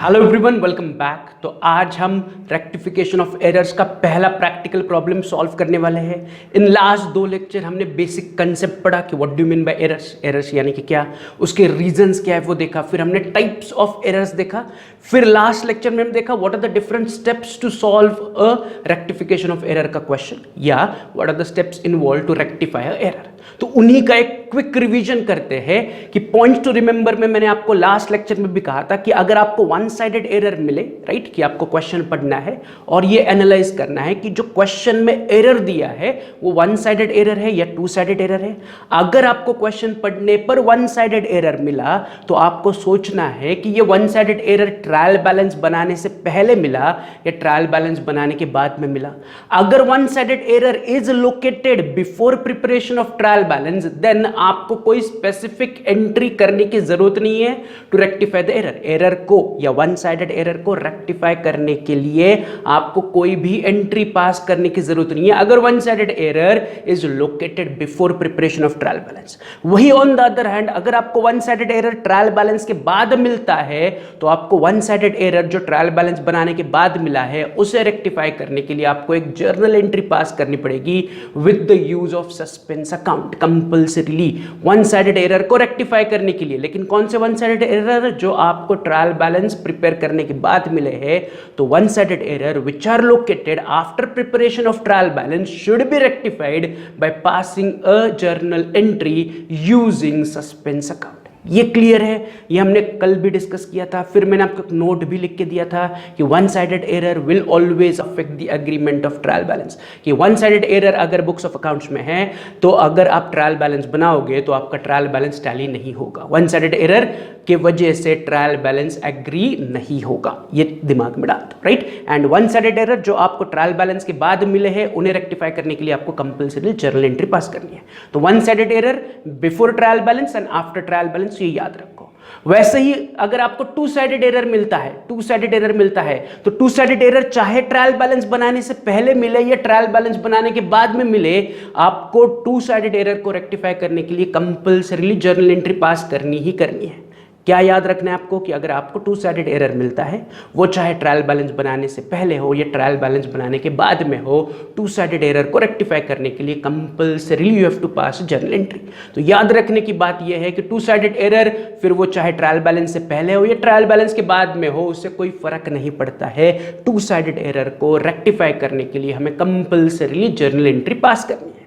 Hello everyone, welcome back. तो आज हम रेक्टिफिकेशन ऑफ एरर्स का पहला प्रैक्टिकल प्रॉब्लम सॉल्व करने वाले हैं। इन लास्ट दो लेक्चर हमने बेसिक कंसेप्ट पढ़ा कि what do mean by errors, errors यानी कि क्या, उसके रीजंस क्या है वो देखा, फिर हमने टाइप्स ऑफ एरर्स देखा, फिर लास्ट लेक्चर में हम देखा what are the different steps to solve a rectification of error का क्वेश्चन, या what are the steps involve to rectify a error. तो उन्हीं का एक क्विक रिवीजन करते हैं कि पॉइंट्स टू रिमेंबर में मैंने आपको लास्ट लेक्चर में भी कहा था कि अगर आपको वन साइडेड एरर मिले, राइट, कि आपको क्वेश्चन पढ़ना है और ये एनालाइज करना है कि जो क्वेश्चन में एरर दिया है वो वन साइडेड एरर है या टू साइडेड एरर है। अगर आपको क्वेश्चन पढ़ने पर वन साइडेड एरर मिला तो आपको सोचना है कि ये one sided error trial balance बनाने से पहले मिला या ट्रायल बैलेंस बनाने के बाद में मिला। अगर one sided error is located before preparation of trial balance, then आपको कोई स्पेसिफिक एंट्री करने की जरूरत नहीं है to rectify the error. Error को या वन साइडेड एरर को रेक्टिफाई करने के लिए आपको कोई भी एंट्री पास करने की जरूरत नहीं है अगर one sided error is located before preparation of trial balance. वही ऑन द अदर हैंड, अगर आपको one sided error trial balance के बाद मिलता है तो आपको वन साइडेड एरर जो ट्रायल बैलेंस बनाने के बाद मिला है उसे रेक्टिफाई करने के लिए आपको एक जर्नल एंट्री पास करनी पड़ेगी with the use of suspense account compulsorily one sided error को रेक्टिफाई करने के लिए। लेकिन कौन से वन साइडेड एरर? जो आपको ट्रायल बैलेंस प्रिपेयर करने के बाद मिले हैं। तो one sided error which are located after preparation of trial balance should be rectified by passing a journal entry using suspense account. ये क्लियर है, ये हमने कल भी डिस्कस किया था। फिर मैंने आपको एक नोट भी लिख के दिया था कि one sided error will always affect the agreement of trial balance, कि वन साइडेड एरर अगर बुक्स ऑफ अकाउंट्स में है तो अगर आप ट्रायल बैलेंस बनाओगे तो आपका ट्रायल बैलेंस टैली नहीं होगा। वन साइडेड एरर के वजह से ट्रायल बैलेंस एग्री नहीं होगा, ये दिमाग में डाल दो, right. And one sided error जो आपको ट्रायल बैलेंस के बाद मिले हैं उन्हें रेक्टिफाई करने के लिए आपको कंपल्सरी जर्नल एंट्री पास करनी है। तो one sided error before trial balance and after trial balance, ये याद रखो। वैसे ही अगर आपको टू साइडेड एरर मिलता है, टू साइडेड एरर मिलता है तो टू साइडेड एरर चाहे ट्रायल बैलेंस बनाने से पहले मिले या ट्रायल बैलेंस बनाने के बाद में मिले, आपको टू साइडेड एरर को रेक्टिफाई करने के लिए कंपल्सरीली जर्नल एंट्री पास करनी ही करनी है। क्या याद रखना है आपको कि अगर आपको टू साइडेड एरर मिलता है, वो चाहे ट्रायल बैलेंस बनाने से पहले हो या ट्रायल बैलेंस बनाने के बाद में हो, टू साइडेड एरर को रेक्टिफाई करने के लिए compulsorily you have to pass journal entry. तो याद रखने की बात यह है कि टू साइडेड एरर फिर वो चाहे ट्रायल बैलेंस से पहले हो या ट्रायल बैलेंस के बाद में हो, उससे कोई फर्क नहीं पड़ता है। टू साइडेड एरर को रेक्टिफाई करने के लिए हमें कंपल्सरीली जर्नल एंट्री पास करनी है।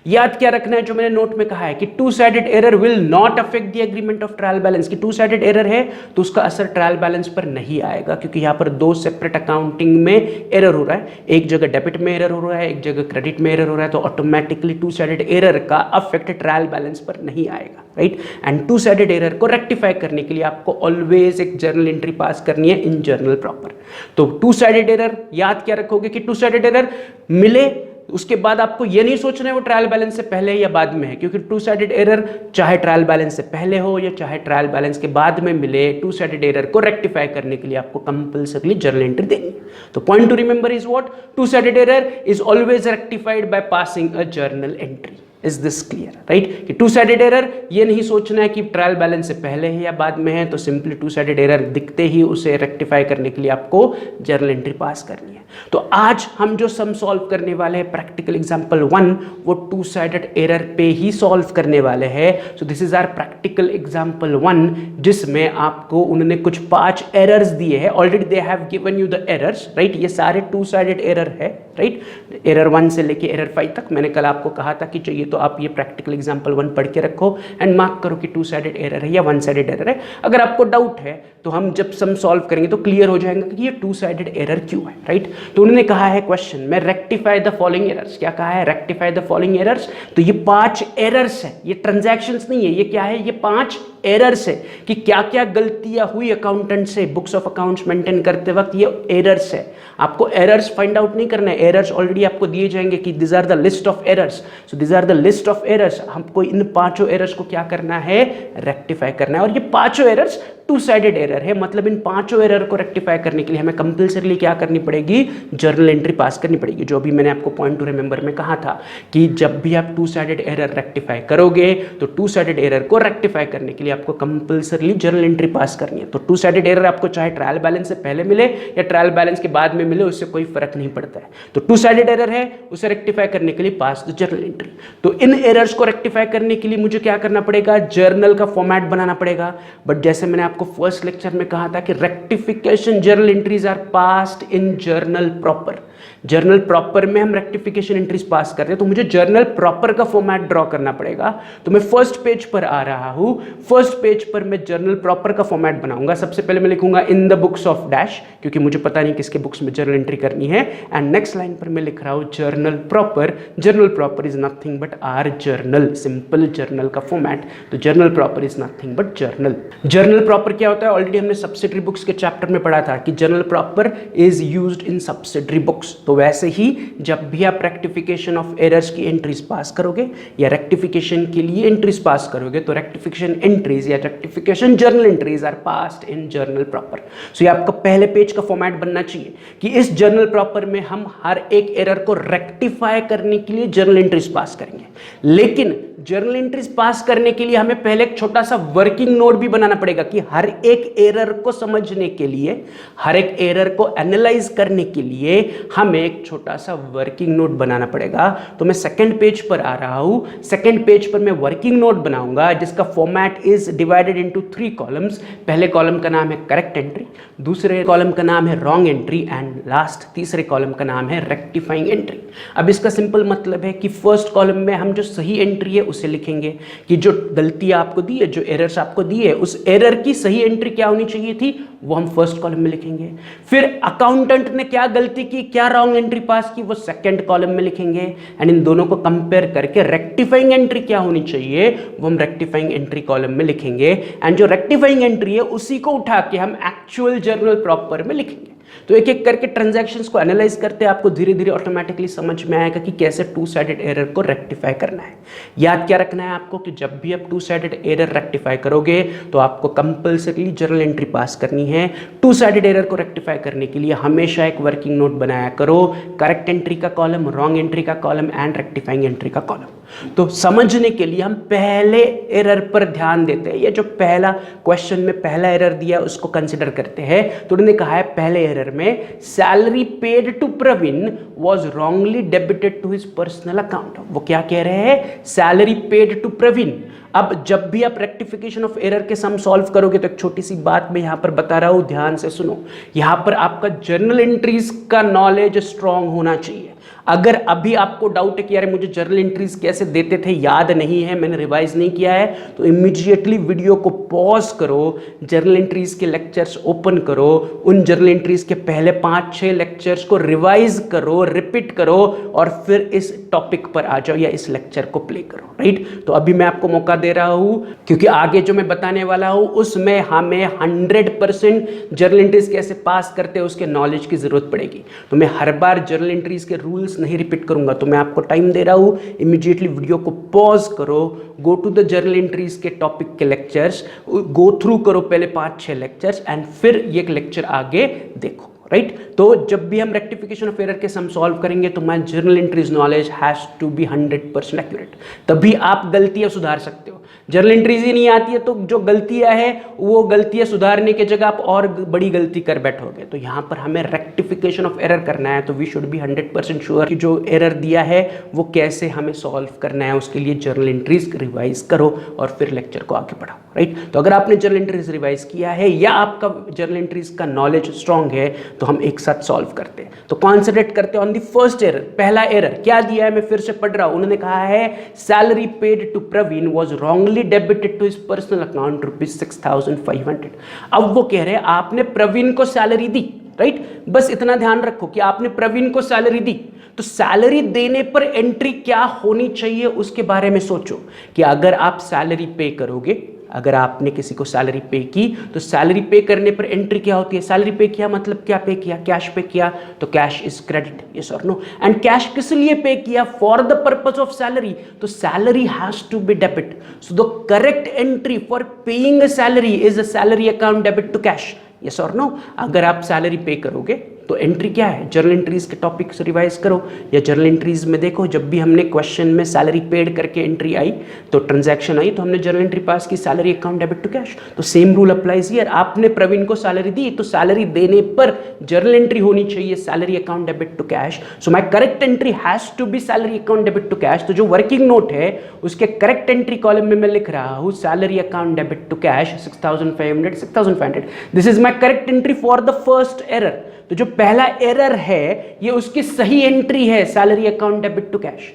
याद क्या रखना है जो मैंने नोट में कहा है कि to sided error will not affect the agreement of trial balance, कि टू साइडेड एरर है तो उसका असर ट्रायल बैलेंस पर नहीं आएगा, क्योंकि यहां पर दो सेपरेट अकाउंटिंग में एरर हो रहा है। एक जगह डेबिट में एरर हो रहा है, एक जगह क्रेडिट में एरर हो रहा है, तो ऑटोमेटिकली टू साइडेड एरर का अफेक्ट ट्रायल बैलेंस पर नहीं आएगा, right. And to sided error को रेक्टिफाई करने के लिए आपको ऑलवेज एक जर्नल एंट्री पास करनी है इन जर्नल प्रॉपर। तो टू साइडेड एरर याद क्या रखोगे कि टू साइडेड एरर मिले उसके बाद आपको यह नहीं सोचना है वो ट्रायल बैलेंस से पहले या बाद में है, क्योंकि टू साइडेड एरर चाहे ट्रायल बैलेंस से पहले हो या चाहे ट्रायल बैलेंस के बाद में मिले, टू साइडेड एरर को रेक्टिफाई करने के लिए आपको कंपल्सरी जर्नल एंट्री देनी है। तो point two remember is what? To sided error is always rectified by passing a journal entry. Is this clear, right? कि टू साइडेड एरर ये नहीं सोचना है कि ट्रायल बैलेंस से पहले है या बाद में है, तो सिंपली टू साइडेड एरर दिखते ही उसे रेक्टिफाई करने के लिए आपको जर्नल एंट्री पास करनी है। तो आज हम जो सम सॉल्व करने वाले हैं प्रैक्टिकल एग्जांपल 1, वो टू साइडेड एरर पे ही सॉल्व करने वाले हैं। So this is our practical example 1, जिसमें आपको उन्होंने कुछ 5 एरर्स दिए हैं। Already they have given you the errors, right. ये सारे टू साइडेड एरर है, राइट। एरर 1 से लेके एरर 5 तक मैंने कल आपको कहा था कि चाहिए तो आप ये प्रैक्टिकल एग्जांपल 1 पढ़ के रखो एंड मार्क करो कि टू साइडेड एरर है या वन साइडेड एरर है। अगर आपको डाउट है तो हम जब सम सॉल्व करेंगे तो क्लियर हो जाएगा कि ये टू साइडेड एरर क्यों है, राइट। तो उन्होंने कहा है क्वेश्चन में रेक्टिफाई द फॉलोइंग एरर्स। क्या कहा है? Rectify the following errors. तो ये 5 एरर्स है, ये ट्रांजैक्शंस नहीं है, ये क्या है? ये 5 एरर्स है कि क्या क्या गलतियां हुई अकाउंटेंट से बुक्स ऑफ अकाउंट्स मेंटेन करते वक्त, ये एरर्स है। आपको एरर्स फाइंड आउट नहीं करना है, एरर्स ऑलरेडी आपको दिए जाएंगे कि this are the list of errors. So this are the list of errors. हमको इन 5 एरर्स को क्या करना है? रेक्टिफाई करना है। और ये 5 एरर्स टू साइडेड एरर है, मतलब इन पांचों एरर को रेक्टिफाई करने के लिए हमें कंपल्सरीली क्या करनी पड़ेगी, जर्नल एंट्री पास करनी पड़ेगी। जो भी मैंने आपको पॉइंट टू रिमेंबर में कहा था कि जब भी आप टू साइडेड एरर रेक्टिफाई करोगे तो टू साइडेड एरर को रेक्टिफाई करने के लिए आपको कंपल्सरीली जर्नल एंट्री पास करनी है। तो टू साइडेड एरर आपको चाहे ट्रायल बैलेंस से पहले मिले या ट्रायल बैलेंस के बाद में मिले, उससे कोई फर्क नहीं पड़ता है। तो टू साइडेड एरर है, उसे रेक्टिफाई करने के लिए पास द जर्नल एंट्री। तो इन एरर्स को रेक्टिफाई करने के लिए मुझे क्या करना पड़ेगा, जर्नल का फॉर्मेट बनाना पड़ेगा। बट जैसे मैंने आपको फर्स्ट लेक्चर में कहा था कि rectification journal entries are passed in journal proper. Journal proper में हम रेक्टिफिकेशन एंट्रीज पास करते हैं, तो मुझे जर्नल प्रॉपर का फॉर्मेट ड्रॉ करना पड़ेगा। तो मैं फर्स्ट पेज पर आ रहा हूं, फर्स्ट पेज पर मैं जर्नल प्रॉपर का फॉर्मेट बनाऊंगा। सबसे पहले मैं लिखूंगा in the books of dash, क्योंकि मुझे पता नहीं किसके बुक्स में जर्नल एंट्री करनी है। एंड नेक्स्ट लाइन पर मैं लिख रहा हूं journal proper. Journal proper is nothing but our journal, simple journal का फॉर्मेट। तो journal proper is nothing but journal. Journal proper क्या होता है, ऑलरेडी हमने सब्सिडरी बुक्स के चैप्टर में पढ़ा था कि journal proper is used in subsidiary books. तो वैसे ही जब भी आप रेक्टिफिकेशन ऑफ एरर्स की एंट्रीज पास करोगे या रेक्टिफिकेशन के लिए एंट्रीज पास करोगे, तो रेक्टिफिकेशन एंट्रीज या rectification journal entries are passed in journal proper. So ये आपका पहले पेज का फॉर्मेट बनना चाहिए कि इस जर्नल प्रॉपर में हम हर एक एरर को रेक्टिफाई करने के लिए जर्नल एंट्रीज पास करेंगे। लेकिन जर्नल एंट्रीज पास करने के लिए हमें पहले एक छोटा सा वर्किंग नोट भी बनाना पड़ेगा कि हर एक एरर को समझने के लिए, हर एक एरर को एनालाइज करने के लिए हमें एक छोटा सा वर्किंग नोट बनाना पड़ेगा। तो मैं सेकंड पेज पर आ रहा हूं, सेकंड पेज पर मैं वर्किंग नोट बनाऊंगा जिसका format is divided into 3 columns. पहले कॉलम का नाम है करेक्ट एंट्री, दूसरे कॉलम का नाम है रॉन्ग एंट्री एंड लास्ट तीसरे कॉलम का नाम है रेक्टिफाइंग एंट्री। अब इसका सिंपल मतलब है कि फर्स्ट कॉलम में हम जो सही एंट्री है उसे लिखेंगे कि जो गलतियां आपको दी है, जो एरर्स आपको दी है, उस एरर की सही एंट्री क्या होनी चाहिए थी वो हम फर्स्ट कॉलम में लिखेंगे। फिर अकाउंटेंट ने क्या गलती की, क्या रॉन्ग एंट्री पास की, वो सेकंड कॉलम में लिखेंगे। एंड इन दोनों को कंपेयर करके रेक्टिफाइंग एंट्री क्या होनी चाहिए वो हम रेक्टिफाइंग एंट्री कॉलम में लिखेंगे। एंड जो रेक्टिफाइंग एंट्री है उसी को उठा के हम एक्चुअल जर्नल प्रॉपर में लिखेंगे। तो एक एक करके ट्रांजैक्शंस को एनालाइज करते हैं, आपको धीरे धीरे ऑटोमेटिकली समझ में आएगा कि कैसे टू साइडेड एरर को रेक्टिफाई करना है। याद क्या रखना है आपको कि जब भी आप टू साइडेड एरर रेक्टिफाई करोगे तो आपको कंपल्सरीली जर्नल एंट्री पास करनी है। टू साइडेड एरर को रेक्टिफाई करने के लिए हमेशा एक वर्किंग नोट बनाया करो, करेक्ट एंट्री का कॉलम, रॉन्ग एंट्री का कॉलम एंड रेक्टिफाइंग एंट्री का कॉलम। तो समझने के लिए हम पहले एरर पर ध्यान देते हैं। ये जो पहला क्वेश्चन में पहला एरर दिया उसको कंसिडर करते हैं। तो उन्होंने कहा है पहले एरर में salary paid to Praveen was wrongly debited to his personal account. वो क्या कह रहे हैं, सैलरी पेड टू प्रवीण। अब जब भी आप रेक्टिफिकेशन ऑफ एरर के सम सॉल्व करोगे तो एक छोटी सी बात मैं यहां पर बता रहा हूं, ध्यान से सुनो। यहां पर आपका जर्नल एंट्रीज का नॉलेज स्ट्रांग होना चाहिए। अगर अभी आपको डाउट है कि यार मुझे जर्नल एंट्रीज कैसे देते थे याद नहीं है, मैंने रिवाइज नहीं किया है, तो इमीडिएटली वीडियो को पॉज करो, जर्नल एंट्रीज के लेक्चर्स ओपन करो, उन जर्नल एंट्रीज के पहले 5-6 लेक्चर्स को रिवाइज करो, रिपीट करो और फिर इस टॉपिक पर आ जाओ या इस लेक्चर को प्ले करो। राइट, तो अभी मैं आपको मौका दे रहा हूं क्योंकि आगे जो मैं बताने वाला हूं उसमें हमें 100% जर्नल एंट्रीज कैसे पास करते हैं उसके नॉलेज की जरूरत पड़ेगी। तो मैं हर बार जर्नल एंट्रीज के रूल्स नहीं रिपीट करूंगा, तो मैं आपको टाइम दे रहा हूं, इमीडिएटली वीडियो को पॉज करो, go to the journal entries के टॉपिक के लेक्चर्स, गो थ्रू करो पहले 5-6 लेक्चर्स एंड फिर ये लेक्चर आगे देखो। राइट, तो जब भी हम रेक्टिफिकेशन ऑफ एरर के सम सॉल्व करेंगे तो my journal entries knowledge has to be 100% accurate, तभी आप गलतियां सुधार सकते हो। जर्नल एंट्रीज ही नहीं आती है तो जो गलतियां हैं वो गलतियां सुधारने के जगह आप और बड़ी गलती कर बैठोगे। तो यहां पर हमें रेक्टिफिकेशन ऑफ एरर करना है, तो वी शुड बी 100% श्योर कि जो एरर दिया है वो कैसे हमें सॉल्व करना है। उसके लिए जर्नल एंट्रीज रिवाइज करो और फिर लेक्चर को आगे बढ़ाओ। राइट, तो अगर आपने जर्नल एंट्रीज रिवाइज किया है या आपका जर्नल एंट्रीज का नॉलेज स्ट्रांग है तो हम एक साथ सॉल्व करते हैं। तो कॉन्सेंट्रेट करते हैं ऑन द फर्स्ट एरर। पहला एरर क्या दिया है, मैं फिर से पढ़ रहा हूं। उन्होंने कहा है salary paid to Praveen was wrongly debited to his personal account ₹6,500। अब वो कह रहे हैं आपने प्रवीण को सैलरी दी। राइट, बस इतना ध्यान रखो कि आपने प्रवीण को सैलरी दी, तो सैलरी देने पर एंट्री क्या होनी चाहिए उसके बारे में सोचो कि अगर आप सैलरी पे करोगे अगर आपने किसी को सैलरी पे की तो सैलरी पे करने पर एंट्री क्या होती है? सैलरी पे किया मतलब क्या पे किया? कैश पे किया, तो कैश इज क्रेडिट, यस और नो। एंड कैश किस लिए पे किया? For the purpose of salary, तो salary has to be debit, so the correct entry for paying a salary is a salary account debit to cash, yes और no. अगर आप salary pay करोगे तो entry क्या है? Journal entries के topic से रिवाइज करो या जर्नल एंट्रीज में देखो, जब भी हमने क्वेश्चन में सैलरी पेड करके एंट्री आई तो ट्रांजैक्शन आई तो हमने जर्नल एंट्री पास की, salary account debit to cash. तो सेम रूल अप्लाइज हियर। आपने प्रवीण को सैलरी दी तो सैलरी देने पर जर्नल एंट्री होनी चाहिए salary account debit to cash, so my correct entry has to be salary account debit to cash. तो जो वर्किंग नोट है उसके करेक्ट एंट्री कॉलम में मैं लिख रहा हूं salary account debit to cash 6500 6500, this is my correct entry for the first error. तो जो पहला एरर है ये उसकी सही एंट्री है salary account debit to cash.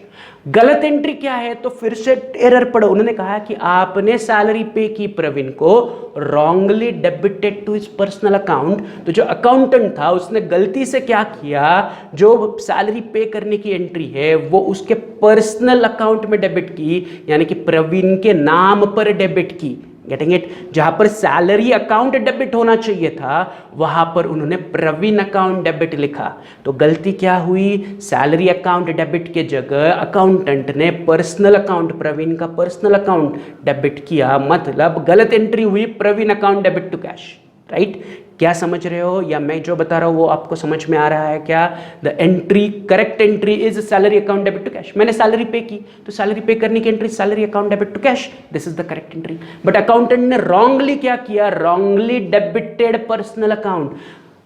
गलत एंट्री क्या है? तो फिर से एरर पढ़ो। उन्होंने कहा कि आपने सैलरी पे की प्रवीण को, wrongly debited to his personal account. तो जो अकाउंटेंट था उसने गलती से क्या किया, जो सैलरी पे करने की एंट्री है वो उसके पर्सनल अकाउंट में डेबिट की, यानी कि प्रवीण के नाम पर डेबिट की। Getting it? जहां पर सैलरी अकाउंट डेबिट होना चाहिए था वहां पर उन्होंने प्रवीण अकाउंट डेबिट लिखा। तो गलती क्या हुई? सैलरी अकाउंट डेबिट के जगह अकाउंटेंट ने पर्सनल अकाउंट, प्रवीण का पर्सनल अकाउंट डेबिट किया, मतलब गलत एंट्री हुई Praveen account debit to cash, right? क्या समझ रहे हो? या मैं जो बता रहा हूं वो आपको समझ में आ रहा है क्या? The entry, correct entry is salary account debit to cash. मैंने सैलरी पे की तो सैलरी पे करने की entry salary account debit to cash, this is the correct entry. But accountant ने रॉन्गली क्या किया? Wrongly debited personal account.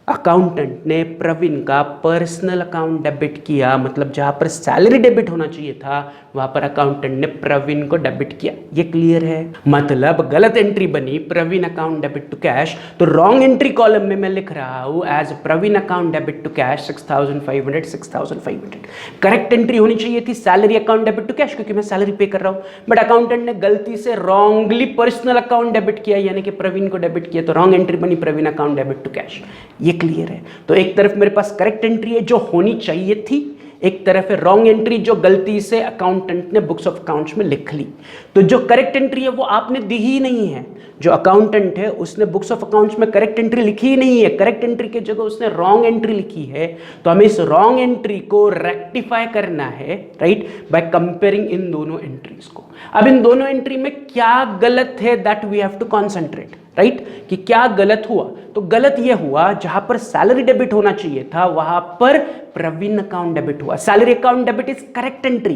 Accountant ने प्रवीण का पर्सनल अकाउंट डेबिट किया, मतलब जहां पर सैलरी डेबिट होना चाहिए था वहां पर अकाउंटेंट ने प्रवीण को डेबिट किया। ये क्लियर है? मतलब गलत एंट्री बनी Praveen account debit to cash, तो रॉन्ग एंट्री कॉलम में मैं लिख रहा हूं as Praveen account debit to cash 6500 6500। Correct entry होनी चाहिए थी salary account debit to cash, क्योंकि मैं सैलरी पे कर रहा हूं, बट अकाउंटेंट ने गलती से रॉन्गली पर्सनल अकाउंट डेबिट किया, यानी कि प्रवीण को डेबिट किया, तो रॉन्ग एंट्री बनी Praveen account debit to cash. ये क्लियर है? तो एक तरफ मेरे पास करेक्ट एंट्री है जो होनी चाहिए थी, एक तरफ है रॉन्ग एंट्री जो गलती से अकाउंटेंट ने बुक्स ऑफ अकाउंट्स में लिख ली। तो जो करेक्ट एंट्री है वो आपने दी ही नहीं है, जो अकाउंटेंट है उसने बुक्स ऑफ अकाउंट्स में करेक्ट एंट्री लिखी ही नहीं है, करेक्ट एंट्री की जगह उसने रॉन्ग एंट्री लिखी है। तो हमें इस रॉन्ग एंट्री को रेक्टिफाई करना है, राइट, बाय कंपेयरिंग इन दोनों एंट्रीज को। अब इन दोनों एंट्री में क्या गलत है that we have to concentrate, right, कि क्या गलत हुआ? तो गलत यह हुआ जहां पर सैलरी डेबिट होना चाहिए था वहां पर प्रवीण अकाउंट डेबिट हुआ। Salary account debit is correct entry,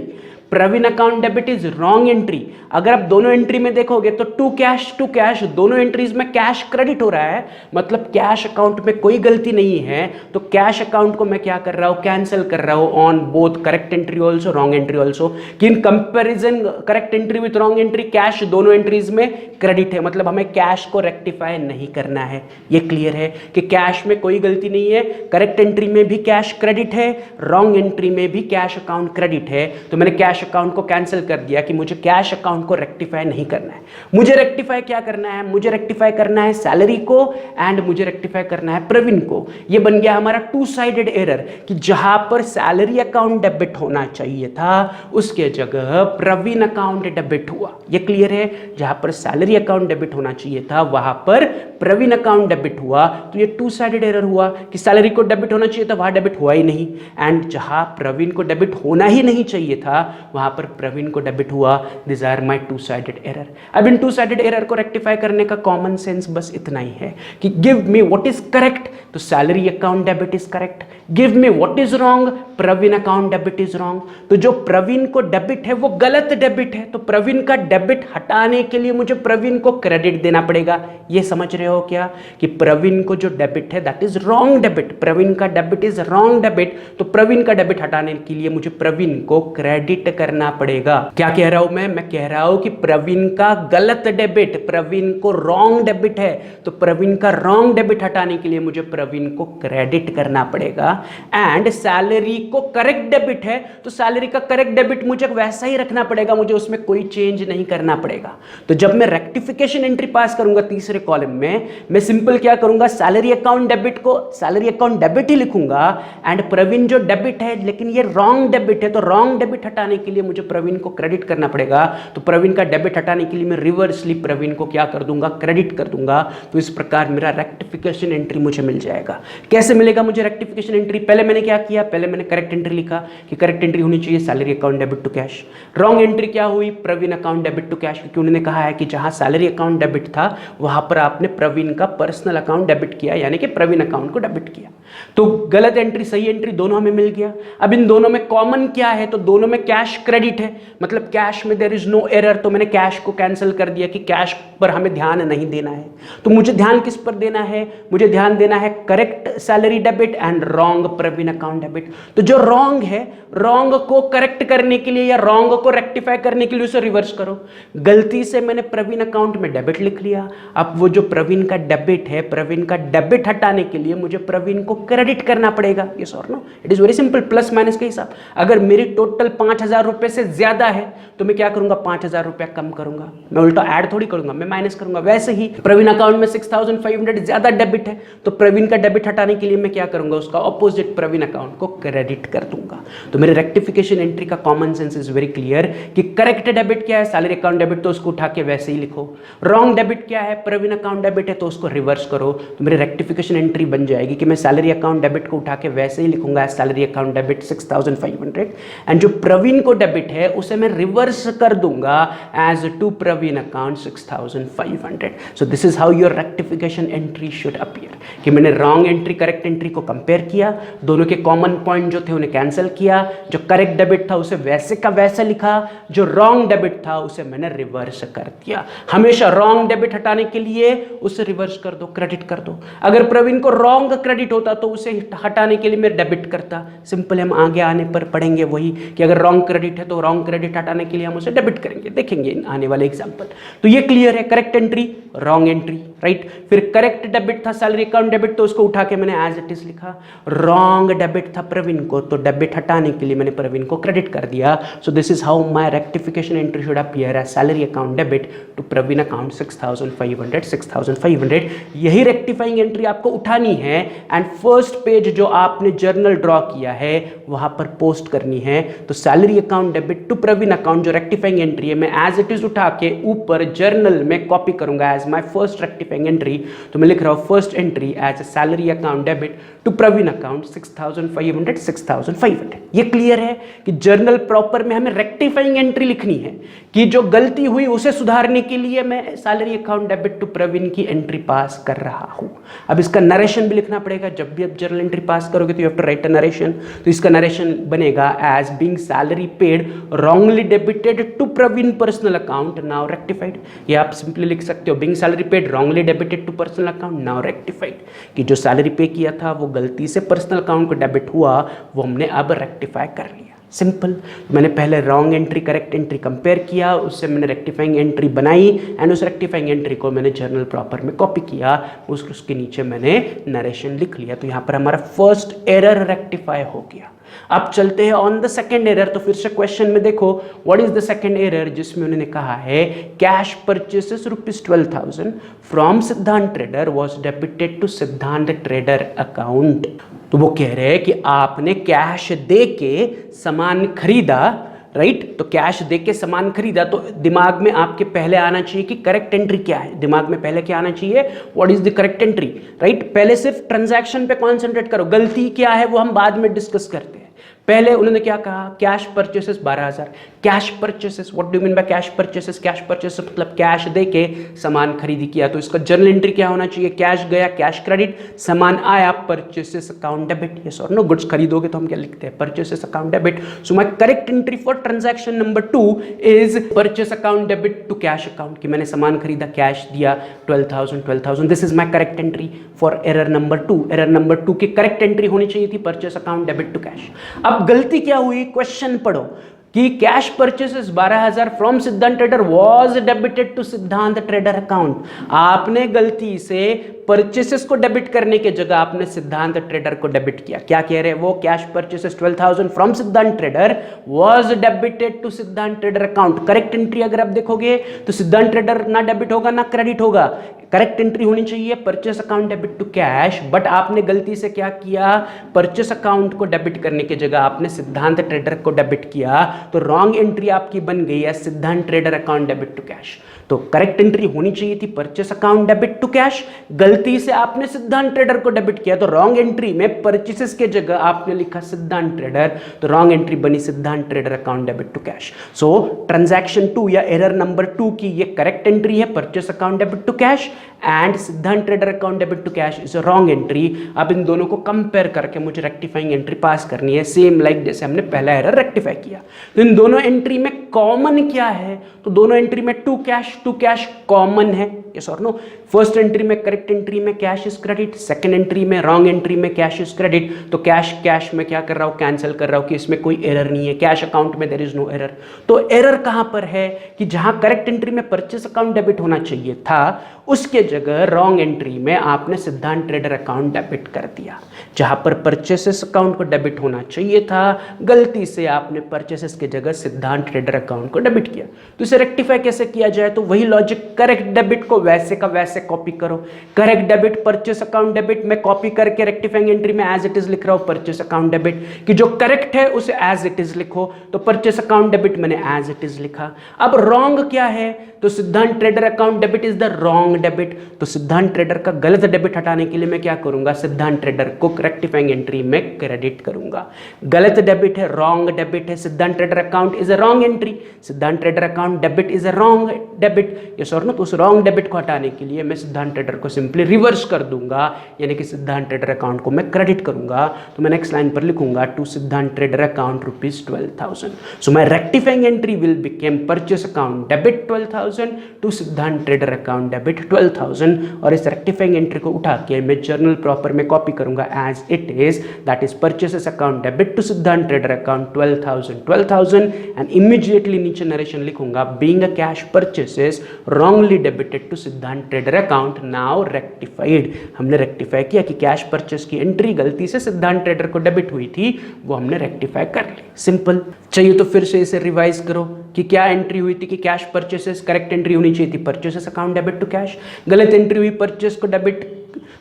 Praveen account debit is wrong entry. अगर आप दोनों एंट्री में देखोगे तो टू कैश दोनों एंट्रीज में कैश क्रेडिट हो रहा है, मतलब कैश अकाउंट में कोई गलती नहीं है। तो कैश अकाउंट को मैं क्या कर रहा हूं? कैंसिल कर रहा हूं on both correct entry also wrong entry also. कि in comparison correct entry with wrong entry cash दोनों एंट्रीज में क्रेडिट है, मतलब हमें कैश को रेक्टिफाई नहीं करना है। ये क्लियर है कि कैश में कोई गलती नहीं है, करेक्ट एंट्री में भी कैश क्रेडिट है, रॉन्ग एंट्री में भी कैश अकाउंट क्रेडिट है। तो मैंने कैश अकाउंट को कैंसिल कर दिया कि मुझे कैश अकाउंट को रेक्टिफाई नहीं करना है। मुझे रेक्टिफाई क्या करना है? मुझे रेक्टिफाई करना है सैलरी को एंड मुझे रेक्टिफाई करना है प्रवीण को। ये बन गया हमारा टू साइडेड एरर कि जहां पर सैलरी अकाउंट डेबिट होना चाहिए था उसके जगह प्रवीण अकाउंट डेबिट हुआ। ये क्लियर है? जहां पर सैलरी अकाउंट डेबिट होना चाहिए था वहां पर प्रवीण अकाउंट डेबिट हुआ। तो ये टू साइडेड एरर हुआ कि सैलरी को डेबिट होना चाहिए था, वहां डेबिट हुआ ही नहीं, एंड जहां प्रवीण को डेबिट होना ही नहीं चाहिए था वहां पर प्रवीण को डेबिट हुआ। This are my two sided error. अब इन टू साइडेड एरर को रेक्टिफाई करने का कॉमन सेंस बस इतना ही है कि give me what is correct, तो salary account debit is correct. Give me what is wrong, Praveen account debit is wrong. तो जो प्रवीण को डेबिट है वो गलत डेबिट है, तो प्रवीण का डेबिट हटाने के लिए मुझे प्रवीण को क्रेडिट देना पड़ेगा। ये समझ रहे हो क्या कि प्रवीण को जो डेबिट है that is wrong debit, Praveen का डेबिट इज रॉन्ग डेबिट। तो प्रवीण का डेबिट हटाने के लिए मुझे प्रवीण को क्रेडिट करना पड़ेगा। क्या कह रहा हूं मैं कह रहा हूं कि प्रवीण का गलत डेबिट, प्रवीण को रॉन्ग डेबिट है, तो प्रवीण का रॉन्ग डेबिट हटाने के लिए मुझे प्रवीण को क्रेडिट करना पड़ेगा। एंड सैलरी को करेक्ट डेबिट है, तो सैलरी का करेक्ट डेबिट मुझे वैसा ही रखना पड़ेगा, मुझे उसमें कोई चेंज नहीं करना पड़ेगा। तो जब मैं रेक्टिफिकेशन एंट्री पास करूंगा तीसरे कॉलम में, मैं सिंपल क्या करूंगा? सैलरी अकाउंट डेबिट को सैलरी अकाउंट डेबिट ही लिखूंगा, एंड प्रवीण जो डेबिट है लेकिन ये रॉन्ग डेबिट है, तो रॉन्ग डेबिट हटाने के के लिए मुझे प्रवीण को क्रेडिट करना पड़ेगा, तो प्रवीण का डेबिट हटाने के लिए मैं रिवर्सली प्रवीण को क्या कर दूंगा, क्रेडिट कर दूंगा। तो इस प्रकार मेरा रेक्टिफिकेशन एंट्री मुझे मिल जाएगा। कैसे मिलेगा मुझे रेक्टिफिकेशन एंट्री? पहले मैंने क्या किया, पहले मैंने करेक्ट एंट्री लिखा कि करेक्ट एंट्री होनी चाहिए salary account debit to cash. Wrong entry क्या हुई, Praveen account debit to cash, क्योंकि उन्होंने कहा है कि जहां सैलरी अकाउंट डेबिट था वहां पर आपने प्रवीण का पर्सनल अकाउंट डेबिट किया, यानी कि प्रवीण अकाउंट को डेबिट किया। तो गलत एंट्री सही एंट्री दोनों हमें मिल गया। अब इन दोनों में कॉमन क्या है, तो दोनों में कैश क्रेडिट है, मतलब कैश में देयर इज नो एरर, तो मैंने कैश को कैंसिल कर दिया कि कैश पर हमें ध्यान नहीं देना है। तो मुझे ध्यान किस पर देना है, मुझे ध्यान देना है correct salary debit and wrong Praveen account debit. तो जो रॉन्ग है, रॉन्ग को करेक्ट करने के लिए या रॉन्ग को रेक्टिफाई करने के लिए उसे रिवर्स करो। गलती से मैंने प्रवीण अकाउंट में डेबिट लिख लिया, अब वो जो प्रवीण का डेबिट है, प्रवीण का डेबिट हटाने के लिए मुझे प्रवीण को क्रेडिट करना पड़ेगा। यस और no, it is very simple, plus minus के हिसाब। अगर मेरी टोटल 5,000 रुपए से ज्यादा है तो मैं क्या करूंगा, 5,000 रुपया कम करूंगा, मैं उल्टा ऐड थोड़ी करूंगा, मैं माइनस करूंगा। वैसे ही प्रवीण अकाउंट में 6,500 ज्यादा डेबिट है, तो प्रवीण का डेबिट हटाने के लिए मैं क्या करूंगा, उसका ऑपोजिट प्रवीण अकाउंट को क्रेडिट कर दूंगा। तो मेरे रेक्टिफिकेशन एंट्री का common sense is very clear कि करेक्ट डेबिट क्या है, सैलरी अकाउंट डेबिट, तो उसको उठा के वैसे ही लिखो। रॉन्ग डेबिट क्या है, प्रवीण अकाउंट डेबिट है, तो उसको रिवर्स करो। तो मेरी रेक्टिफिकेशन एंट्री बन जाएगी कि मैं सैलरी अकाउंट डेबिट को उठा के वैसे ही लिखूंगा, सैलरी अकाउंट डेबिट 6,500, एंड जो प्रवीण को डेबिट है उसे मैं रिवर्स कर दूंगा as to Praveen account 6,500। So this is how your rectification entry should appear, कि मैंने रॉन्ग एंट्री करेक्ट एंट्री को कंपेयर किया, दोनों के कॉमन पॉइंट जो थे उन्हें कैंसिल किया, जो करेक्ट डेबिट था उसे वैसे का वैसा लिखा, जो रॉन्ग डेबिट था उसे मैंने रिवर्स कर दिया। हमेशा रॉन्ग डेबिट हटाने के लिए उसे रिवर्स कर दो, क्रेडिट कर दो। अगर प्रवीण को रॉन्ग क्रेडिट होता तो उसे हटाने के लिए मैं डेबिट करता। सिंपल, हम आगे आने पर पढ़ेंगे वही कि अगर रॉन्ग क्रेडिट है तो रॉन्ग क्रेडिट हटाने के लिए हम उसे डेबिट करेंगे, देखेंगे आने वाले एग्जांपल। तो ये क्लियर है, correct entry wrong entry, right. फिर करेक्ट डेबिट था सैलरी अकाउंट डेबिट, तो उसको उठा के मैंने एज इट इज लिखा। रॉन्ग डेबिट था प्रवीण को, तो डेबिट हटाने के लिए मैंने प्रवीण को क्रेडिट कर दिया। So this is how my rectification entry should appear as salary account debit to Praveen account 6,500। यही रेक्टिफाइंग एंट्री आपको उठानी है एंड फर्स्ट पेज जो आपने जर्नल ड्रॉ किया है वहां पर पोस्ट करनी है। तो salary account debit to Praveen account जो रेक्टिफाइंग एंट्री है, मैं एज इट इज उठा के ऊपर जर्नल में कॉपी करूंगा as my first rectifying entry. तो मैं लिख रहा हूं first entry as salary account debit to Praveen account 6,500। ये क्लियर है कि जर्नल प्रॉपर में हमें रेक्टिफाइंग एंट्री लिखनी है कि जो गलती हुई उसे सुधारने के लिए मैं salary account debit to Praveen की एंट्री पास कर रहा हूं। अब इसका नरेशन भी लिखना पड़ेगा, जब भी आप जर्नल एंट्री पास करोगे तो you have to write a narration. तो इसका नरेशन बनेगा as being salary paid wrongly debited to Praveen personal account now rectified. ये आप सिंपली लिख सकते हो, being salary paid wrongly debited to personal account now rectified, कि जो सैलरी पे किया था वो गलती से पर्सनल अकाउंट को डेबिट हुआ, वो हमने अब रेक्टिफाई कर लिया। सिंपल, मैंने पहले wrong entry correct entry compare किया, उससे मैंने रेक्टिफाइंग एंट्री बनाई एंड उस रेक्टिफाइंग एंट्री को मैंने जर्नल प्रॉपर में कॉपी किया, उसके नीचे मैंने नरेशन लिख लिया। तो यहाँ पर हमारा फर्स्ट एरर रेक्टिफाई हो गया। अब चलते हैं ऑन द सेकंड एरर। तो फिर से क्वेश्चन में देखो what is the second error, जिसमें उन्होंने कहा है कैश परचेसेस ₹12,000 फ्रॉम सिद्धांत trader was debited to Siddhant trader account. तो वो कह रहे हैं कि आपने कैश दे के सामान खरीदा, राइट। तो कैश दे के सामान खरीदा, तो दिमाग में आपके पहले आना चाहिए कि करेक्ट एंट्री क्या है। दिमाग में पहले क्या आना चाहिए, what is the correct entry, right. पहले सिर्फ ट्रांजैक्शन पे कॉन्सेंट्रेट करो, गलती क्या है वो हम बाद में डिस्कस करते हैं। पहले उन्होंने क्या कहा, cash purchases 12,000। Cash purchases, what do mean by cash purchases? Cash purchases मतलब कैश दे के सामान खरीदी किया। तो इसका जर्नल एंट्री क्या होना चाहिए, कैश गया कैश क्रेडिट, सामान आया परचेसेस अकाउंट डेबिट। यस और नो, गुड्स खरीदोगे तो हम क्या लिखते हैं, purchases account debit. So my correct entry for transaction number 2 is purchase account debit to cash account, कि मैंने सामान खरीदा, कैश दिया 12,000। This is my correct entry for error number 2। Error number 2 की करेक्ट एंट्री होनी चाहिए थी purchase account debit to cash. अब गलती क्या हुई, क्वेश्चन पढ़ो कि कैश परचेसेस 12,000 फ्रॉम सिद्धांत trader was debited to Siddhant trader account. आपने गलती से परचेसेस को डेबिट करने के जगह आपने सिद्धांत ट्रेडर को डेबिट किया। क्या कह रहे हैं वो, कैश परचेसेस 12,000 फ्रॉम सिद्धांत trader was debited to Siddhant trader account. Correct entry अगर आप देखोगे तो सिद्धांत ट्रेडर ना डेबिट होगा ना क्रेडिट होगा, करेक्ट एंट्री होनी चाहिए purchase account debit to cash, but आपने गलती से क्या किया, परचेस अकाउंट को डेबिट करने की जगह आपने सिद्धांत ट्रेडर को डेबिट किया, तो रॉन्ग एंट्री आपकी बन गई है Siddhant trader account debit to cash. तो करेक्ट एंट्री होनी चाहिए थी purchase account debit to cash, गलती से आपने सिद्धांत ट्रेडर को डेबिट किया, तो रॉन्ग एंट्री में परचेसेस के जगह आपने लिखा सिद्धांत ट्रेडर, तो रॉन्ग एंट्री बनी Siddhant trader account debit to cash. So transaction 2 या एरर नंबर 2 की ये करेक्ट एंट्री है purchase account debit to cash, and Siddhant trader account debit to cash is a wrong entry. अब इन दोनों को कंपेयर करके मुझे रेक्टिफाइंग एंट्री पास करनी है, सेम लाइक जैसे हमने पहला एरर रेक्टिफाई किया। तो इन दोनों एंट्री में कॉमन क्या है, तो दोनों एंट्री में टू कैश कॉमन है, यस और नो। फर्स्ट एंट्री में करेक्ट एंट्री में cash is credit, second entry में रॉन्ग एंट्री में कैश इज क्रेडिट। तो कैश में क्या कर रहा हूं, कैंसिल कर रहा हूं कि इसमें कोई एरर नहीं है, कैश अकाउंट में देयर इज नो एरर। तो एरर कहां पर है कि जहां करेक्ट एंट्री में परचेस अकाउंट डेबिट होना चाहिए था, उसके जगह रॉन्ग एंट्री में आपने सिद्धांत ट्रेडर अकाउंट डेबिट कर दिया। जहां पर परचेसेस अकाउंट को डेबिट होना चाहिए था, गलती से आपने परचेसेस की जगह सिद्धांत ट्रेडर अकाउंट को डेबिट किया। तो इसे रेक्टिफाई कैसे किया जाए, तो वही लॉजिक, करेक्ट डेबिट को वैसे का वैसे कॉपी करो। Correct debit purchase account debit में कॉपी करके रेक्टिफाइंग एंट्री में एज इट इज लिख रहा हूं परचेस अकाउंट डेबिट, कि जो करेक्ट है उसे एज इट इज लिखो। तो परचेस अकाउंट डेबिट मैंने एज इट इज लिखा। अब रॉन्ग क्या है, तो सिद्धांत trader account debit is the wrong debit. तो सिद्धांत ट्रेडर का गलत डेबिट हटाने के लिए मैं क्या करूंगा, सिद्धांत ट्रेडर को रेक्टिफाइंग एंट्री में क्रेडिट करूंगा। गलत डेबिट है, रॉन्ग डेबिट है, Siddhant trader account is a wrong entry, Siddhant trader account debit is a wrong debit, yes और नो। तो उस रॉन्ग डेबिट को हटाने के लिए मैं सिद्धांत ट्रेडर को सिंपली रिवर्स कर दूंगा, यानी कि सिद्धांत ट्रेडर अकाउंट को मैं क्रेडिट करूंगा। तो मैं नेक्स्ट लाइन पर लिखूंगा to Siddhant trader account ₹12,000। So my rectifying entry will become purchase account debit 12,000 to Siddhant trader account debit 12,000, और इस रेक्टिफाइंग एंट्री को उठा के मैं जर्नल प्रॉपर में कॉपी करूंगा as it is, that is purchases account debit to Siddhant trader account 12,000 and immediately नीचे narration लिखूंगा being a cash purchases wrongly debited to Siddhant trader account now rectified. हमने रेक्टिफाई किया कि कैश परचेस की entry गलती से सिद्धांत ट्रेडर को डेबिट हुई थी, वो हमने रेक्टिफाई कर ली। सिंपल। चाहिए तो फिर से इसे रिवाइज करो कि क्या एंट्री हुई थी कि कैश परचेसेस, करेक्ट एंट्री होनी चाहिए थी purchases account debit to cash, गलत एंट्री हुई परचेस को डेबिट,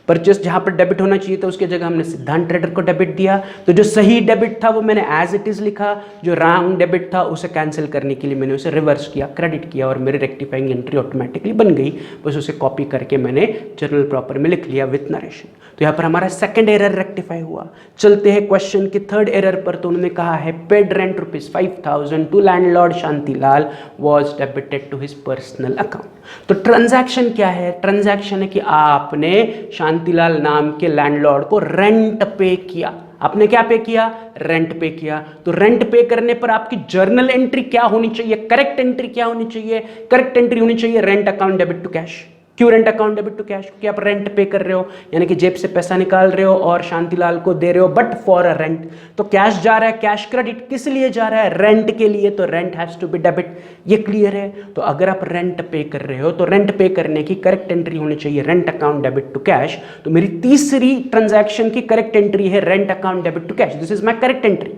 परचेस जहां पर डेबिट होना चाहिए था उसके जगह हमने सिद्धांत ट्रेडर को डेबिट दिया। तो जो सही डेबिट था वो मैंने एज इट इज लिखा, जो रॉन्ग डेबिट था उसे कैंसिल करने के लिए मैंने उसे रिवर्स किया, क्रेडिट किया, और मेरी रेक्टिफाइंग एंट्री ऑटोमेटिकली बन गई। बस उसे कॉपी करके मैंने जर्नल प्रॉपर में लिख लिया विथ नरेशन। तो यहाँ पर हमारा सेकंड एरर रेक्टिफाई हुआ। चलते हैं क्वेश्चन के थर्ड एरर पर। तो उन्होंने कहा है paid rent ₹5,000 to landlord Shantilal was debited to his personal account. तो ट्रांजैक्शन क्या है, ट्रांजैक्शन है कि आपने शांतिलाल नाम के लैंडलॉर्ड को रेंट पे किया। आपने क्या पे किया, रेंट पे किया। तो रेंट पे करने पर आपकी जर्नल एंट्री क्या होनी चाहिए, करेक्ट एंट्री क्या होनी चाहिए, करेक्ट एंट्री होनी चाहिए rent account debit to cash. क्यों rent account debit to cash, क्योंकि आप रेंट पे कर रहे हो, यानी कि जेब से पैसा निकाल रहे हो और शांतिलाल को दे रहे हो, बट फॉर अ रेंट। तो कैश जा रहा है, कैश क्रेडिट किस लिए जा रहा है, रेंट के लिए, तो rent has to be debit. ये क्लियर है। तो अगर आप रेंट पे कर रहे हो तो रेंट पे करने की करेक्ट एंट्री होनी चाहिए rent account debit to cash. तो मेरी तीसरी ट्रांजैक्शन की करेक्ट एंट्री है rent account debit to cash, this is my correct entry.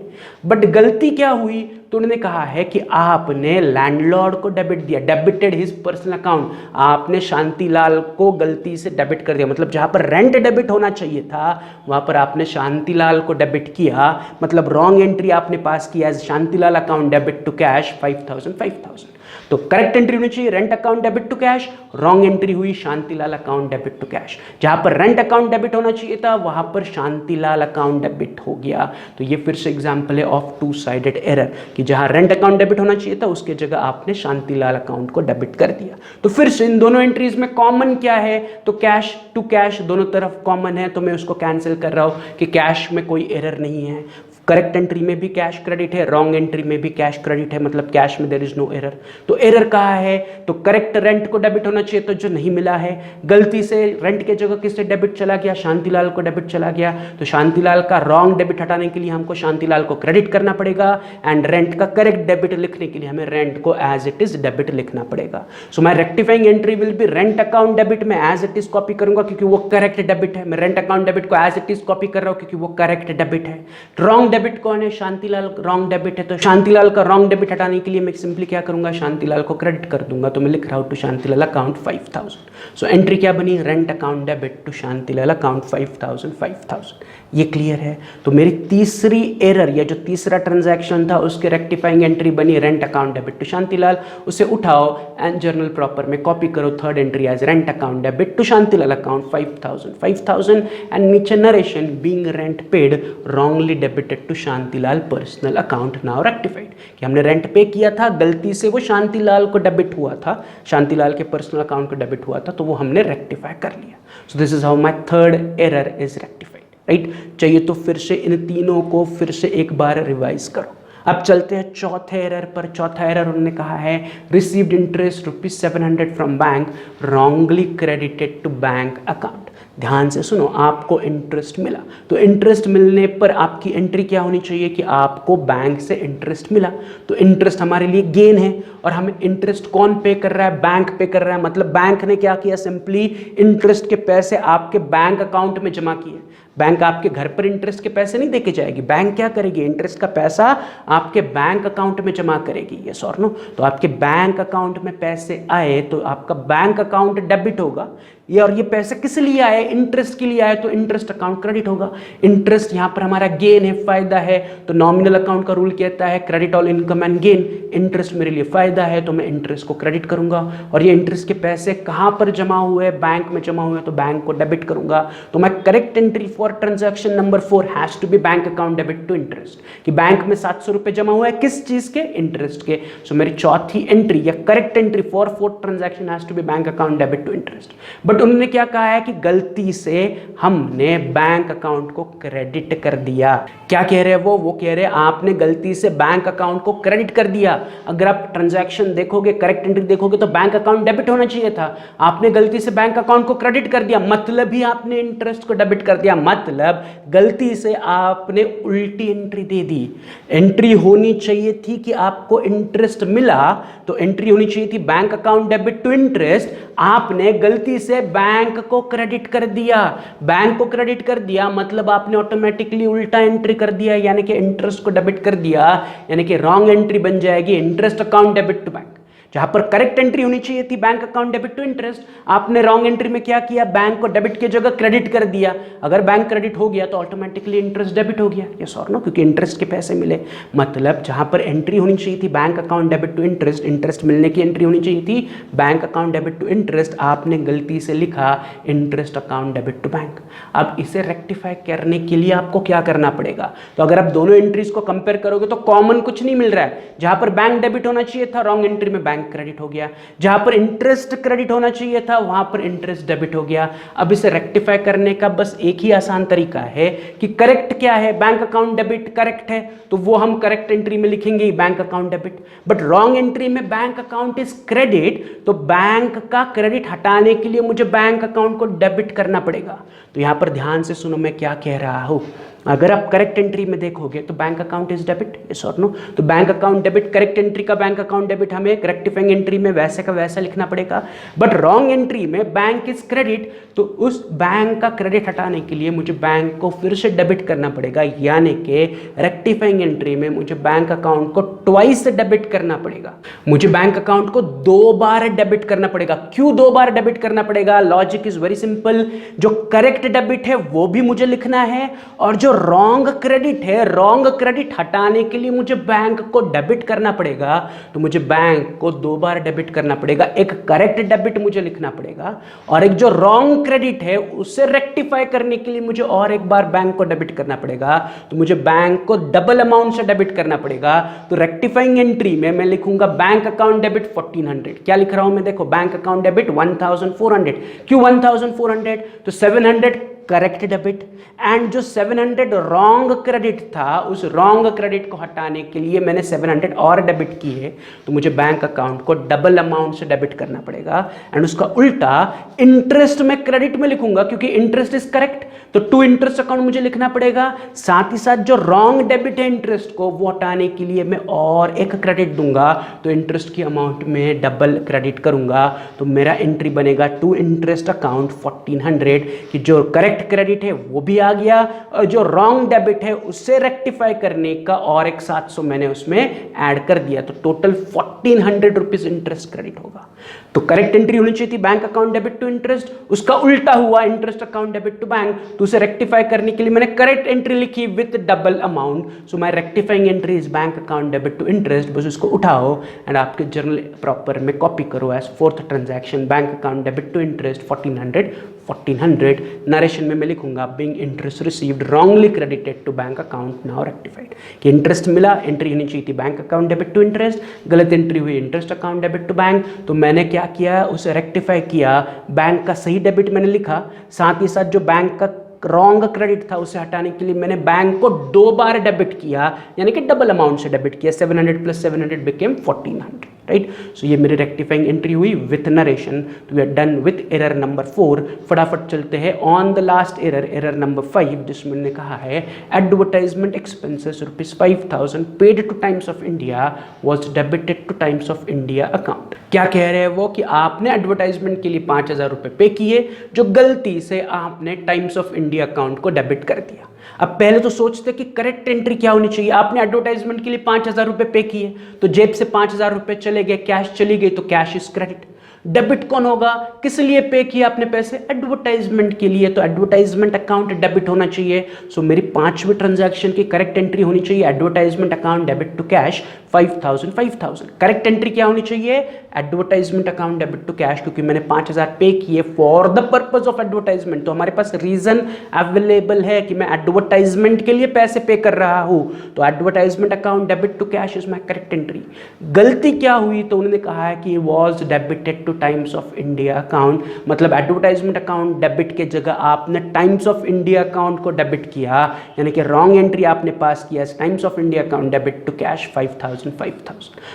But गलती क्या हुई, तो उन्होंने कहा है कि आपने लैंडलॉर्ड को डेबिट दिया, डेबिटेड हिज पर्सनल अकाउंट, आपने शांतिलाल को गलती से डेबिट कर दिया। मतलब जहां पर रेंट डेबिट होना चाहिए था वहां पर आपने शांतिलाल को डेबिट किया, मतलब रॉन्ग एंट्री आपने पास किया as Shantilal account debit to cash 5,000। तो करेक्ट एंट्री होनी चाहिए rent account debit to cash, wrong entry हुई Shantilal account debit to cash. जहां पर रेंट अकाउंट डेबिट होना चाहिए था वहां पर शांतिलाल अकाउंट डेबिट हो गया। तो ये फिर से एग्जांपल है ऑफ टू साइडेड एरर, कि जहां रेंट अकाउंट डेबिट होना चाहिए था उसके जगह आपने शांतिलाल अकाउंट को डेबिट कर दिया। तो फिर से इन दोनों एंट्रीज में कॉमन क्या है, तो कैश टू कैश दोनों तरफ कॉमन है, तो मैं उसको कैंसिल कर रहा हूं कि कैश में कोई एरर नहीं है। करेक्ट एंट्री में भी कैश क्रेडिट है, रॉन्ग एंट्री में भी कैश क्रेडिट है, मतलब कैश में देयर इज नो एरर। तो एरर कहाँ है, तो करेक्ट रेंट को डेबिट होना चाहिए तो जो नहीं मिला है, गलती से रेंट के जगह किससे डेबिट चला गया, शांतिलाल को डेबिट चला गया। तो शांतिलाल का रॉन्ग डेबिट हटाने के लिए हमको शांतिलाल को क्रेडिट करना पड़ेगा, एंड रेंट का करेक्ट डेबिट लिखने के लिए हमें रेंट को एज इट इज डेबिट लिखना पड़ेगा। सो my rectifying entry will be rent account debit में एज इट इज कॉपी करूंगा क्योंकि वो करेक्ट डेबिट है। मैं रेंट अकाउंट डेबिट को एज इट इज कॉपी कर रहा हूं क्योंकि वो करेक्ट डेबिट है। रॉन्ग डेबिट कौन है? शांतिलाल रॉन्ग डेबिट है, तो शांतिलाल का रॉन्ग डेबिट हटाने के लिए मैं सिंपली क्या करूंगा, शांतिलाल को क्रेडिट कर दूंगा। तो मैं लिख रहा हूं to Shantilal account 5000। So entry क्या बनी, rent account debit to Shantilal account 5000। ये क्लियर है। तो मेरी तीसरी एरर या जो तीसरा ट्रांजैक्शन था उसके रेक्टिफाइंग एंट्री बनी rent account debit to Shantilal. उसे उठाओ एंड जर्नल प्रॉपर में कॉपी करो, third entry as rent account debit to Shantilal account 5000 and नीचे narration being rent paid wrongly debited to Shantilal personal account now rectified, कि हमने रेंट पे किया था, गलती से वो शांतिलाल को डेबिट हुआ था, शांतिलाल के पर्सनल अकाउंट को डेबिट हुआ था, तो वो हमने रेक्टिफाई कर लिया। सो this is how my third error is rectified, right. चाहिए तो फिर से इन तीनों को फिर से एक बार रिवाइज करो। अब चलते हैं चौथे एरर पर। चौथा एरर उन्होंने कहा है received interest ₹700 from bank wrongly credited to bank account. ध्यान से सुनो, आपको इंटरेस्ट मिला, तो इंटरेस्ट मिलने पर आपकी एंट्री क्या होनी चाहिए कि आपको बैंक से इंटरेस्ट मिला। तो इंटरेस्ट हमारे लिए गेन है, और हमें इंटरेस्ट कौन पे कर रहा है, बैंक पे कर रहा है। मतलब बैंक ने क्या किया, सिंपली इंटरेस्ट के पैसे आपके बैंक अकाउंट में जमा किए। बैंक आपके घर पर इंटरेस्ट के पैसे नहीं देके जाएगी, बैंक क्या करेगी, इंटरेस्ट का पैसा आपके बैंक अकाउंट में जमा करेगी। यस और नो? तो आपके बैंक अकाउंट में पैसे आए तो आपका बैंक अकाउंट डेबिट होगा, ये और ये पैसे किस लिए आए, इंटरेस्ट के लिए आए, तो इंटरेस्ट अकाउंट क्रेडिट होगा। इंटरेस्ट यहाँ पर हमारा गेन है, फायदा है, तो नॉमिनल अकाउंट का रूल कहता है credit all income and gain. Interest मेरे लिए फायदा है, तो मैं इंटरेस्ट को क्रेडिट करूंगा, और ये इंटरेस्ट के पैसे कहाँ पर जमा हुए, बैंक में जमा हुए, तो बैंक को डेबिट करूंगा। तो मैं correct entry for transaction number 4 has to be bank account debit to interest, कि बैंक में 700 रुपए जमा हुआ है, किस चीज के, इंटरेस्ट के। सो मेरी चौथी एंट्री या correct entry for fourth transaction has to be bank account debit to interest. But उन्होंने क्या कहा है कि गलती से हमने बैंक अकाउंट को क्रेडिट कर दिया। क्या कह रहे हैं वो कह रहे हैं आपने गलती से बैंक अकाउंट को क्रेडिट कर दिया। अगर आप ट्रांजैक्शन देखोगे, करेक्ट एंट्री देखोगे, तो बैंक अकाउंट डेबिट होना चाहिए था, आपने गलती से बैंक अकाउंट को क्रेडिट कर दिया, मतलब ही आपने इंटरेस्ट को डेबिट कर दिया, मतलब गलती से आपने उल्टी एंट्री दे दी। एंट्री होनी चाहिए थी कि आपको इंटरेस्ट मिला, तो एंट्री होनी चाहिए थी bank account debit to interest, आपने गलती से बैंक को क्रेडिट कर दिया। बैंक को क्रेडिट कर दिया मतलब आपने ऑटोमेटिकली उल्टा एंट्री कर दिया, यानी कि इंटरेस्ट को डेबिट कर दिया, यानी कि रॉन्ग एंट्री बन जाएगी interest account debit to bank. जहां पर करेक्ट एंट्री होनी चाहिए थी bank account debit to interest, आपने रॉन्ग एंट्री में क्या किया, बैंक को डेबिट की जगह क्रेडिट कर दिया। अगर बैंक क्रेडिट हो गया तो ऑटोमेटिकली इंटरेस्ट डेबिट हो गया, यस और नो, क्योंकि इंटरेस्ट के पैसे मिले। मतलब जहां पर एंट्री होनी चाहिए थी bank account debit to interest, interest मिलने की एंट्री होनी चाहिए थी bank account debit to interest, आपने गलती से लिखा interest account debit to bank. अब इसे रेक्टिफाई करने के लिए आपको क्या करना पड़ेगा, तो अगर आप दोनों एंट्रीज को कंपेयर करोगे तो कॉमन कुछ नहीं मिल रहा है। जहां पर बैंक डेबिट होना चाहिए था, रॉन्ग एंट्री में बैंक क्रेडिट हो गया, जहां पर इंटरेस्ट क्रेडिट होना चाहिए था वहां पर इंटरेस्ट डेबिट हो गया। अब इसे रेक्टिफाई करने का बस एक ही आसान तरीका है कि करेक्ट क्या है, बैंक अकाउंट डेबिट करेक्ट है तो वो हम करेक्ट एंट्री में लिखेंगे bank account debit, but wrong entry में बैंक अकाउंट इज क्रेडिट, तो बैंक का क्रेडिट हटाने के लिए मुझे बैंक अकाउंट को डेबिट करना पड़ेगा। तो यहां पर ध्यान से सुनो मैं क्या कह रहा हूं। अगर आप करेक्ट एंट्री में देखोगे तो bank account is debit, yes और नो, तो bank account debit, correct entry का बैंक अकाउंट डेबिट हमें रेक्टिफाइंग एंट्री में वैसे का वैसा लिखना पड़ेगा, बट रॉन्ग एंट्री में बैंक इज क्रेडिट, तो उस बैंक का क्रेडिट हटाने के लिए मुझे बैंक को फिर से डेबिट करना पड़ेगा, यानी कि रेक्टिफाइंग एंट्री में मुझे बैंक अकाउंट को ट्वाइस डेबिट करना पड़ेगा। मुझे बैंक अकाउंट को 2 बार डेबिट करना पड़ेगा। क्यों 2 बार डेबिट करना पड़ेगा? लॉजिक इज वेरी सिंपल, जो करेक्ट डेबिट है वो भी मुझे लिखना है, और जो रॉन्ग क्रेडिट है, रॉन्ग क्रेडिट हटाने के लिए मुझे बैंक को डेबिट करना पड़ेगा, तो मुझे बैंक को 2 बार डेबिट करना पड़ेगा। एक करेक्ट डेबिट मुझे लिखना पड़ेगा, और एक जो रॉन्ग क्रेडिट है उसे रेक्टिफाई करने के लिए मुझे और एक बार बैंक को डेबिट करना पड़ेगा, तो मुझे बैंक को डबल अमाउंट से डेबिट करना पड़ेगा। तो रेक्टिफाइंग एंट्री में मैं लिखूंगा बैंक अकाउंट डेबिट 1400। क्या लिख रहा हूं मैं, देखो बैंक अकाउंट डेबिट 1400। क्यों 1400? तो 700 करेक्ट डेबिट एंड जो 700 रॉन्ग क्रेडिट था, उस रॉन्ग क्रेडिट को हटाने के लिए मैंने 700 और डेबिट की है, तो मुझे बैंक अकाउंट को डबल अमाउंट से डेबिट करना पड़ेगा। एंड उसका उल्टा इंटरेस्ट में क्रेडिट में लिखूंगा, क्योंकि इंटरेस्ट इज करेक्ट, तो टू इंटरेस्ट अकाउंट मुझे लिखना पड़ेगा। साथ ही साथ जो रॉन्ग डेबिट है इंटरेस्ट को, वो हटाने के लिए मैं और एक क्रेडिट दूंगा, तो इंटरेस्ट की अमाउंट में डबल क्रेडिट करूंगा। तो मेरा एंट्री बनेगा टू इंटरेस्ट अकाउंट 1400, कि जो करेक्ट करेक्ट क्रेडिट है वो भी आ गया, और जो रॉन्ग डेबिट है उससे रेक्टिफाई करने का और एक 700 मैंने उसमें ऐड कर दिया, तो टोटल 1400 रुपीज इंटरेस्ट क्रेडिट होगा। तो करेक्ट एंट्री होनी चाहिए थी bank account debit to interest, उसका उल्टा हुआ interest account debit to bank, तो उसे रेक्टिफाई करने के लिए मैंने करेक्ट एंट्री लिखी with double amount, so my rectifying entry is bank account debit to interest. बस उसको उठाओ एंड आपके जर्नल प्रॉपर में कॉपी करो as fourth transaction bank account debit to interest 1400। Narration में मैं लिखूंगा being interest received wrongly credited to bank account now rectified, कि इंटरेस्ट मिला, एंट्री होनी चाहिए थी bank account debit to interest, गलत एंट्री हुई interest account debit to bank, तो मैंने क्या किया उसे रेक्टिफाई किया, बैंक का सही डेबिट मैंने लिखा, साथ ही साथ जो बैंक का रॉन्ग क्रेडिट था उसे हटाने के लिए मैंने बैंक को 2 बार डेबिट किया, यानी कि डबल अमाउंट से डेबिट किया, 700 प्लस 700 बिकेम 1400, राइट। सो ये मेरी रेक्टिफाइंग एंट्री हुई विथ नरेशन। तो we are done with error number 4। फटाफट चलते हैं on the last error, error number 5, जिसमें मैंने कहा है advertisement expenses ₹5000 paid to Times of India was debited to Times of India account. क्या कह रहे हैं वो कि आपने एडवर्टाइजमेंट के लिए 5000 रुपये पे किए, जो गलती से आपने टाइम्स ऑफ इंडिया अकाउंट को डेबिट कर दिया। अब पहले तो सोचते कि करेक्ट एंट्री क्या होनी चाहिए, आपने एडवर्टाइजमेंट के लिए 5000 रुपये पे किए, तो जेब से 5000 रुपये चले गए, कैश चली गई, तो कैश इज क्रेडिट। डेबिट कौन होगा, किस लिए पे किया आपने पैसे, एडवर्टाइजमेंट के लिए, तो एडवर्टाइजमेंट अकाउंट डेबिट होना चाहिए। सो मेरी 5वीं ट्रांजैक्शन की करेक्ट एंट्री होनी चाहिए advertisement account debit to cash 5000। Correct entry क्या होनी चाहिए, advertisement account debit to cash, क्योंकि मैंने 5000 पे किए for the purpose of advertisement, तो हमारे पास रीजन अवेलेबल है कि मैं एडवर्टाइजमेंट के लिए पैसे पे कर रहा हूं, तो advertisement account debit to cash is my correct entry. गलती क्या हुई, तो उन्होंने कहा है कि was debited to Times of India account, मतलब एडवर्टाइजमेंट अकाउंट डेबिट के जगह आपने टाइम्स ऑफ इंडिया अकाउंट को डेबिट किया, यानी कि रॉन्ग एंट्री आपने पास किया Times of India account debit to cash 5000।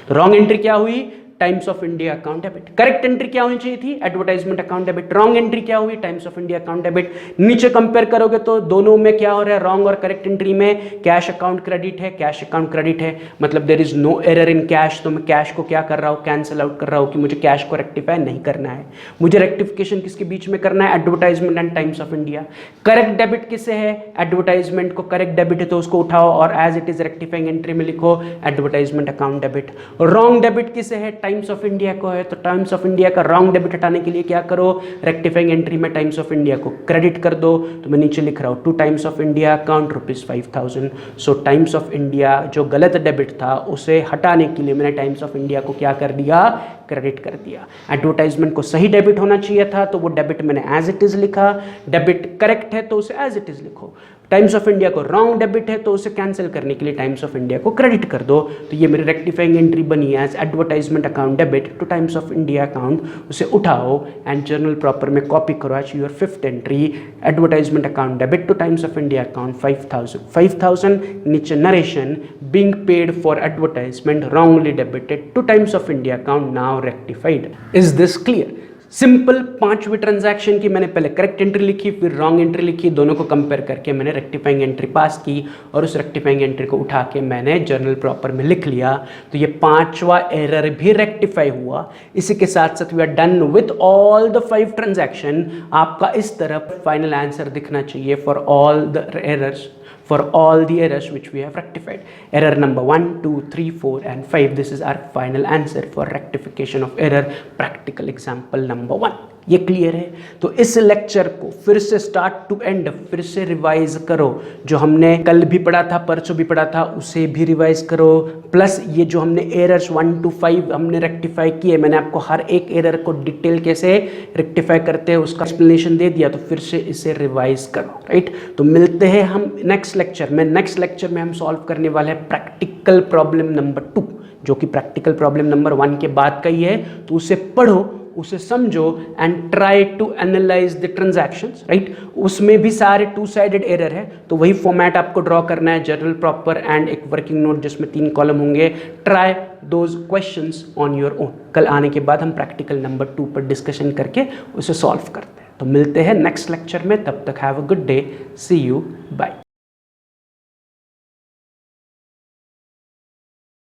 तो रॉन्ग एंट्री क्या हुई, Times of India account debit. Correct entry क्या होनी चाहिए थी, advertisement account debit. Wrong entry क्या हुई, Times of India account debit. नीचे कंपेयर करोगे तो दोनों में क्या हो रहा है, रॉन्ग और करेक्ट एंट्री में कैश अकाउंट क्रेडिट है, कैश अकाउंट क्रेडिट है, मतलब there is no error in cash, तो मैं कैश को क्या कर रहा हूँ, कैंसिल आउट कर रहा हूँ कि मुझे कैश को रेक्टिफाई नहीं करना है। मुझे रेक्टिफिकेशन किसके बीच में करना है, advertisement and times of India. Correct debit किससे है, एडवर्टाइजमेंट को करेक्ट डेबिट है तो उसको उठाओ और as it is rectifying entry में लिखो advertisement account debit. Wrong debit किससे है, टाइम्स ऑफ इंडिया को है, तो टाइम्स ऑफ इंडिया का रॉन्ग डेबिट हटाने के लिए क्या करो, रेक्टिफाइंग एंट्री में टाइम्स ऑफ इंडिया को क्रेडिट कर दो, तो मैं नीचे लिख रहा हूँ to Times of India account ₹5000। So Times of India जो गलत डेबिट था उसे हटाने के लिए मैंने टाइम्स ऑफ इंडिया को क्या कर दिया, क्रेडिट कर दिया। एडवर्टाइजमेंट को सही डेबिट होना चाहिए था, तो वो डेबिट मैंने एज इट इज लिखा, डेबिट करेक्ट है तो उसे एज इट इज लिखो। टाइम्स ऑफ इंडिया को रॉन्ग डेबिट है तो उसे कैंसिल करने के लिए टाइम्स ऑफ इंडिया को क्रेडिट कर दो, तो ये मेरी रेक्टिफाइंग एंट्री बनी as advertisement account debit to Times of India account. उसे उठाओ एंड जर्नल प्रॉपर में कॉपी करो as your 5th entry, advertisement account debit to Times of India account 5000। नीचे narration being paid for advertisement wrongly debited to Times of India account now rectified. Is this clear? Simple 5वीं transaction की मैंने पहले correct entry लिखी, फिर wrong entry लिखी, दोनों को कंपेयर करके मैंने रेक्टिफाइंग एंट्री पास की और उस रेक्टिफाइंग एंट्री को उठा के मैंने जर्नल प्रॉपर में लिख लिया। तो ये 5वां एरर भी रेक्टिफाई हुआ। इसी के साथ साथ we are done with all the 5 transaction. आपका इस तरफ फाइनल आंसर दिखना चाहिए for all the errors, for all the errors which we have rectified. Error number 1, 2, 3, 4 and 5. This is our final answer for rectification of error practical example number 1. ये clear है? तो इस lecture को फिर से start to and फिर से revise करो। जो हमने कल भी पढ़ा था, परसों भी पढ़ा था, उसे भी रिवाइज करो। प्लस ये जो हमने एरर्स 1 to 5 हमने रेक्टिफाई किए, मैंने आपको हर एक एरर को डिटेल कैसे रेक्टिफाई करते हैं उसका एक्सप्लेनेशन दे दिया, तो फिर से इसे रिवाइज करो, राइट। तो मिलते हैं हम नेक्स्ट लेक्चर में। नेक्स्ट लेक्चर में हम सॉल्व करने वाले हैं प्रैक्टिकल प्रॉब्लम नंबर 2, जो कि प्रैक्टिकल प्रॉब्लम नंबर 1 के बाद का ही है। तो उसे पढ़ो, उसे समझो and try to analyse the transactions, right. उसमें भी सारे 2 साइडेड एरर है, तो वही फॉर्मेट आपको ड्रॉ करना है, जर्नल प्रॉपर एंड एक वर्किंग नोट जिसमें 3 कॉलम होंगे। Try those questions on your own. कल आने के बाद हम प्रैक्टिकल नंबर 2 पर डिस्कशन करके उसे सॉल्व करते हैं। तो मिलते हैं नेक्स्ट लेक्चर में, तब तक have a good day, see you, bye.